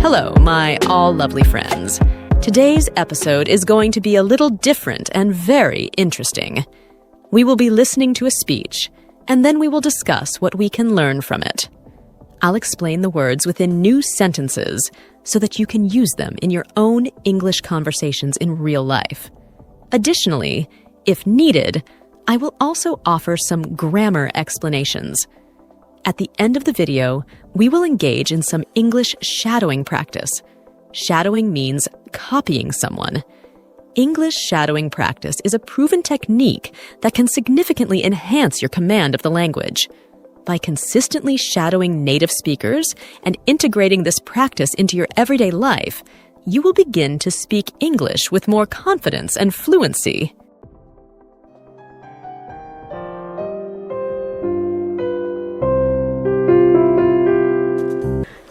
Hello, my all lovely friends. Today's episode is going to be a little different and very interesting. We will be listening to a speech, and then we will discuss what we can learn from it. I'll explain the words within new sentences so that you can use them in your own English conversations in real life. Additionally, if needed, I will also offer some grammar explanations. At the end of the video, we will engage in some English shadowing practice. Shadowing means copying someone. English shadowing practice is a proven technique that can significantly enhance your command of the language. By consistently shadowing native speakers and integrating this practice into your everyday life, you will begin to speak English with more confidence and fluency.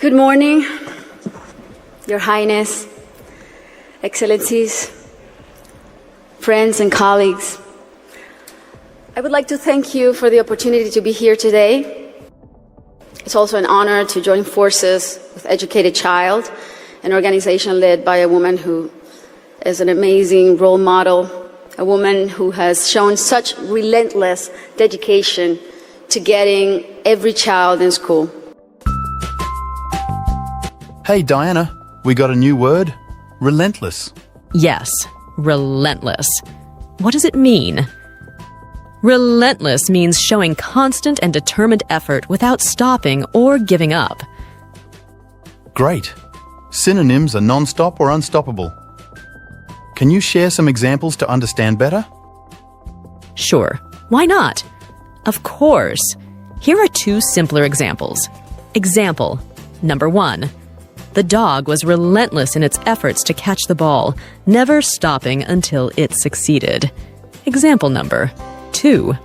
Good morning, Your Highness, Excellencies, friends and colleagues. I would like to thank you for the opportunity to be here today. It's also an honor to join forces with Educated Child, an organization led by a woman who is an amazing role model, a woman who has shown such relentless dedication to getting every child in school. Hey Diana, we got a new word? Relentless. Yes, relentless. What does it mean? Relentless means showing constant and determined effort without stopping or giving up. Great. Synonyms are non-stop or unstoppable. Can you share some examples to understand better? Sure, why not? Of course. Here are two simpler examples. Example number 1. The dog was relentless in its efforts to catch the ball, never stopping until it succeeded. Example number 2.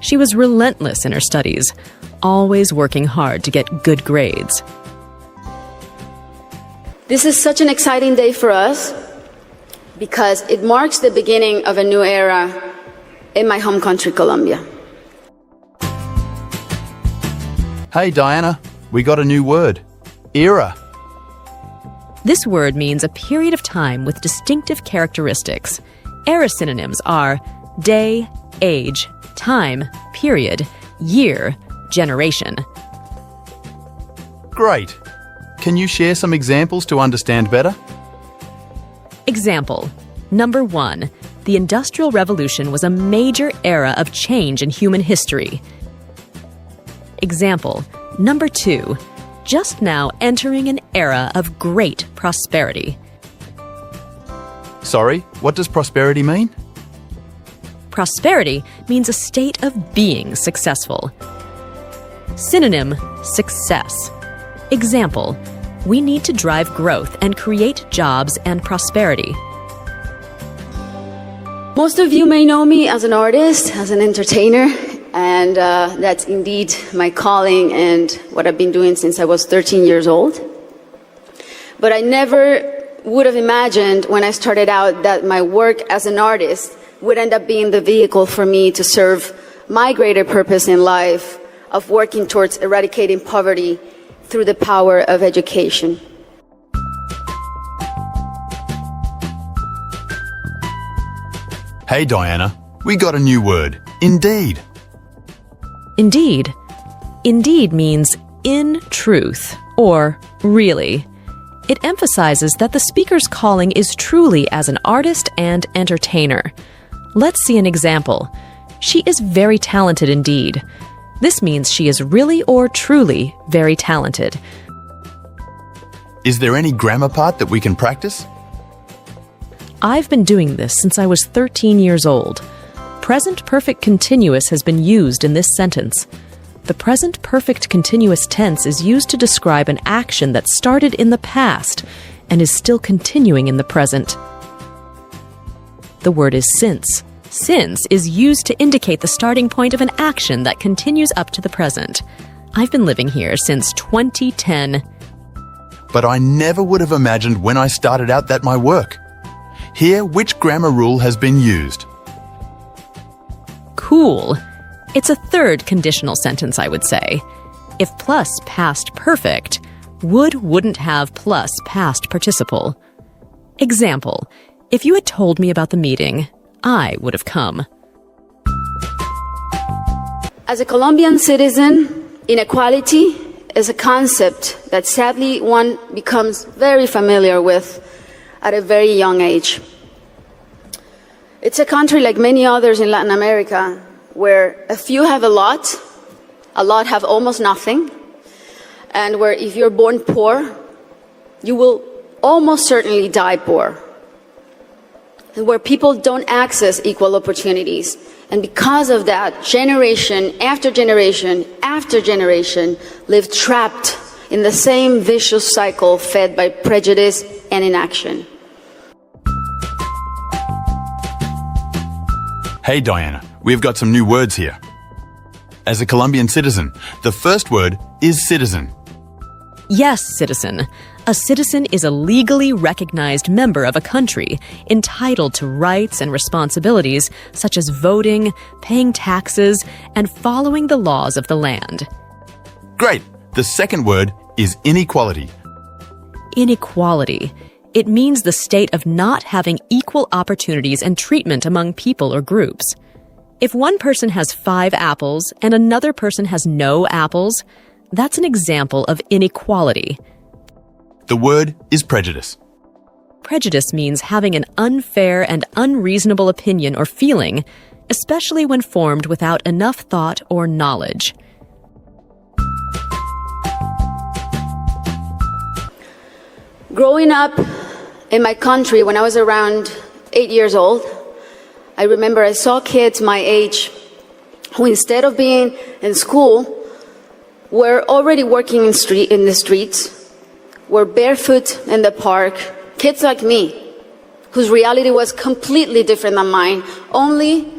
She was relentless in her studies, always working hard to get good grades. This is such an exciting day for us because it marks the beginning of a new era in my home country, Colombia. Hey Diana, we got a new word. Era. This word means a period of time with distinctive characteristics. Era synonyms are day, age, time, period, year, generation. Great. Can you share some examples to understand better? Example number 1. The Industrial Revolution was a major era of change in human history. Example number 2. Just now entering an era of great prosperity. Sorry, what does prosperity mean? Prosperity means a state of being successful. Synonym, success. Example, we need to drive growth and create jobs and prosperity. Most of you may know me as an artist, as an entertainer, and that's indeed my calling and what I've been doing since I was 13 years old. But I never would have imagined when I started out that my work as an artist would end up being the vehicle for me to serve my greater purpose in life of working towards eradicating poverty through the power of education. Hey Diana, we got a new word. Indeed. Indeed. Indeed means in truth or really. It emphasizes that the speaker's calling is truly as an artist and entertainer. Let's see an example. She is very talented indeed. This means she is really or truly very talented. Is there any grammar part that we can practice? I've been doing this since I was 13 years old. Present perfect continuous has been used in this sentence. The present perfect continuous tense is used to describe an action that started in the past and is still continuing in the present. The word is since. Since is used to indicate the starting point of an action that continues up to the present. I've been living here since 2010. But I never would have imagined when I started out that my work. Here, which grammar rule has been used? Cool. It's a third conditional sentence, I would say. If plus past perfect, wouldn't have plus past participle. Example, if you had told me about the meeting, I would have come. As a Colombian citizen, inequality is a concept that sadly one becomes very familiar with at a very young age. It's a country like many others in Latin America where a few have a lot have almost nothing, and where if you're born poor, you will almost certainly die poor, and where people don't access equal opportunities. And because of that, generation after generation after generation live trapped in the same vicious cycle fed by prejudice and inaction. Hey Diana, we've got some new words here. As a Colombian citizen, the first word is citizen. Yes, citizen. A citizen is a legally recognized member of a country, entitled to rights and responsibilities such as voting, paying taxes, and following the laws of the land. Great! The second word is inequality. Inequality. It means the state of not having equal opportunities and treatment among people or groups. If one person has 5 apples and another person has no apples, that's an example of inequality. The word is prejudice. Prejudice means having an unfair and unreasonable opinion or feeling, especially when formed without enough thought or knowledge. Growing up in my country when I was around 8 years old, I remember I saw kids my age who, instead of being in school, were already working in the streets, were barefoot in the park, kids like me, whose reality was completely different than mine, only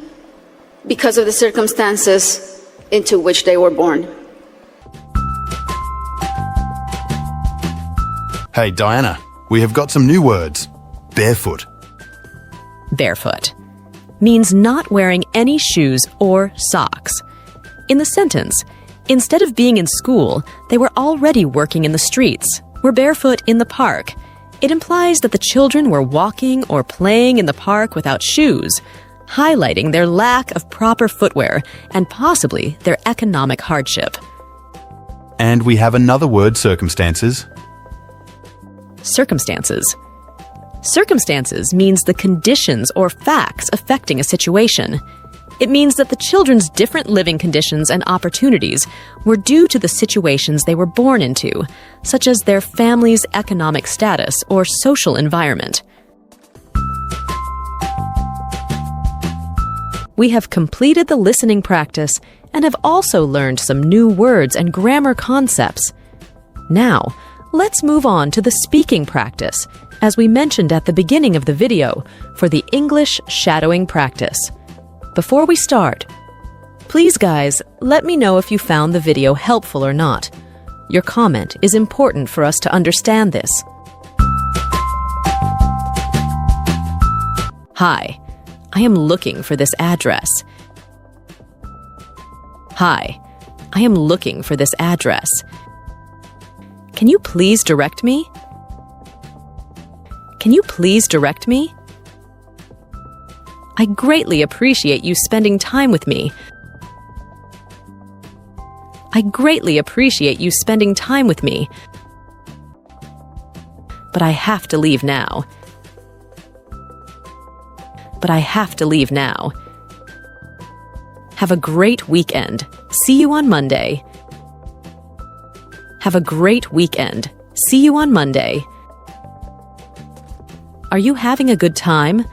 because of the circumstances into which they were born. Hey Diana, we have got some new words. Barefoot. Barefoot means not wearing any shoes or socks. In the sentence, instead of being in school, they were already working in the streets, were barefoot in the park. It implies that the children were walking or playing in the park without shoes, highlighting their lack of proper footwear and possibly their economic hardship. And we have another word, circumstances. Circumstances. Circumstances means the conditions or facts affecting a situation. It means that the children's different living conditions and opportunities were due to the situations they were born into, such as their family's economic status or social environment. We have completed the listening practice and have also learned some new words and grammar concepts. Now, let's move on to the speaking practice, as we mentioned at the beginning of the video, for the English shadowing practice. Before we start, please guys, let me know if you found the video helpful or not. Your comment is important for us to understand this. Hi, I am looking for this address. Hi, I am looking for this address. Can you please direct me? Can you please direct me? I greatly appreciate you spending time with me. I greatly appreciate you spending time with me. But I have to leave now. But I have to leave now. Have a great weekend. See you on Monday. Have a great weekend. See you on Monday. Are you having a good time?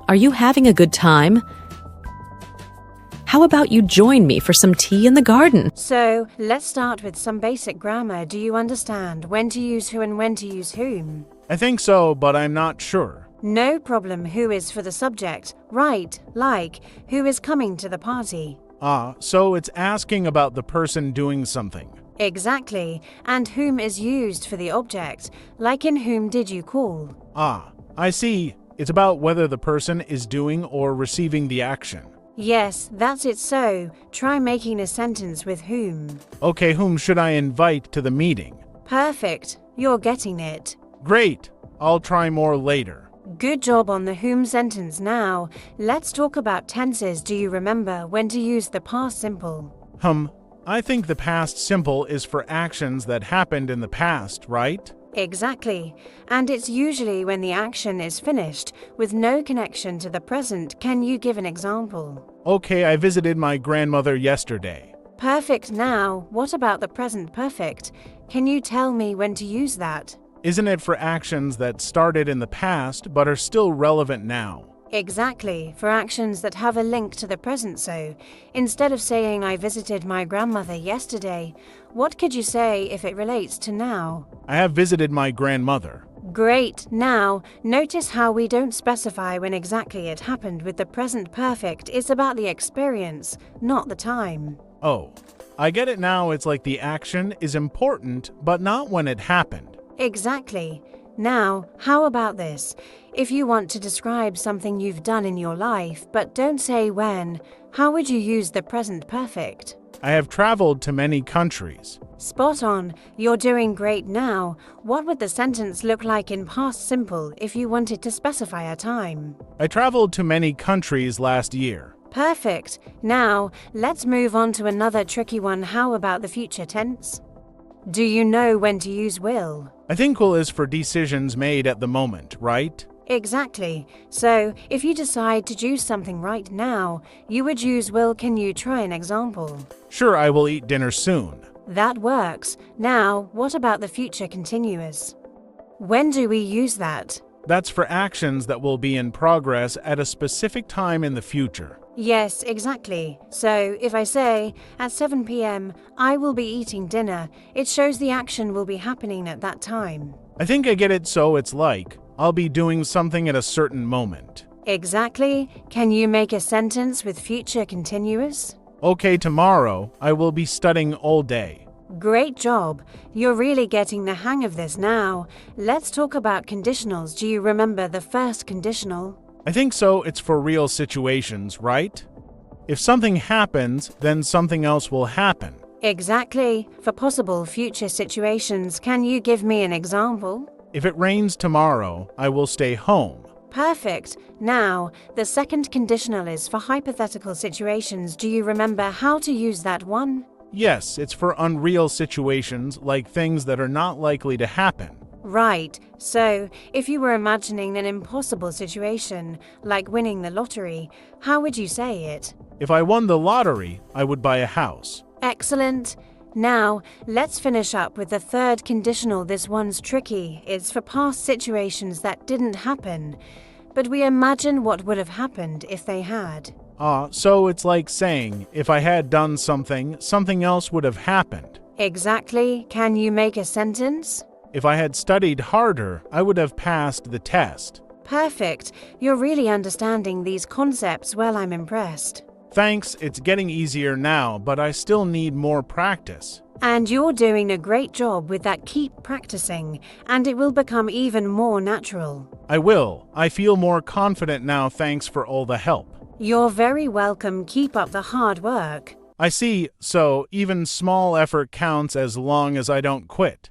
Are you having a good time? How about you join me for some tea in the garden? So, let's start with some basic grammar. Do you understand when to use who and when to use whom? I think so, but I'm not sure. No problem. Who is for the subject. Right, like, who is coming to the party? So it's asking about the person doing something. Exactly. And whom is used for the object, like in whom did you call? I see. It's about whether the person is doing or receiving the action. Yes, that's it. So, try making a sentence with whom. Okay, whom should I invite to the meeting? Perfect. You're getting it. Great. I'll try more later. Good job on the whom sentence. Now, let's talk about tenses. Do you remember when to use the past simple? I think the past simple is for actions that happened in the past, right? Exactly. And it's usually when the action is finished, with no connection to the present. Can you give an example? Okay, I visited my grandmother yesterday. Perfect. Now, what about the present perfect? Can you tell me when to use that? Isn't it for actions that started in the past but are still relevant now? Exactly, for actions that have a link to the present. So, instead of saying I visited my grandmother yesterday, what could you say if it relates to now? I have visited my grandmother. Great. Now, notice how we don't specify when exactly it happened with the present perfect. It's about the experience, not the time. Oh, I get it now. It's like the action is important, but not when it happened. Exactly. Now, how about this? If you want to describe something you've done in your life, but don't say when, how would you use the present perfect? I have traveled to many countries. Spot on. You're doing great now. What would the sentence look like in past simple if you wanted to specify a time? I traveled to many countries last year. Perfect. Now, let's move on to another tricky one. How about the future tense? Do you know when to use will? I think will is for decisions made at the moment, right? Exactly. So, if you decide to do something right now, you would use will. Can you try an example? Sure, I will eat dinner soon. That works. Now, what about the future continuous? When do we use that? That's for actions that will be in progress at a specific time in the future. Yes, exactly. So, if I say, at 7 p.m., I will be eating dinner, it shows the action will be happening at that time. I think I get it. So it's like, I'll be doing something at a certain moment. Exactly. Can you make a sentence with future continuous? Okay, tomorrow, I will be studying all day. Great job. You're really getting the hang of this now. Let's talk about conditionals. Do you remember the first conditional? I think so. It's for real situations, right? If something happens, then something else will happen. Exactly. For possible future situations, can you give me an example? If it rains tomorrow, I will stay home. Perfect. Now, the second conditional is for hypothetical situations. Do you remember how to use that one? Yes, it's for unreal situations, like things that are not likely to happen. Right. So, if you were imagining an impossible situation, like winning the lottery, how would you say it? If I won the lottery, I would buy a house. Excellent. Now, let's finish up with the third conditional. This one's tricky. It's for past situations that didn't happen, but we imagine what would have happened if they had. So it's like saying, if I had done something, something else would have happened. Exactly. Can you make a sentence? If I had studied harder, I would have passed the test. Perfect. You're really understanding these concepts well. I'm impressed. Thanks, it's getting easier now, but I still need more practice. And you're doing a great job with that. Keep practicing, and it will become even more natural. I will. I feel more confident now. Thanks for all the help. You're very welcome. Keep up the hard work. I see, so even small effort counts as long as I don't quit.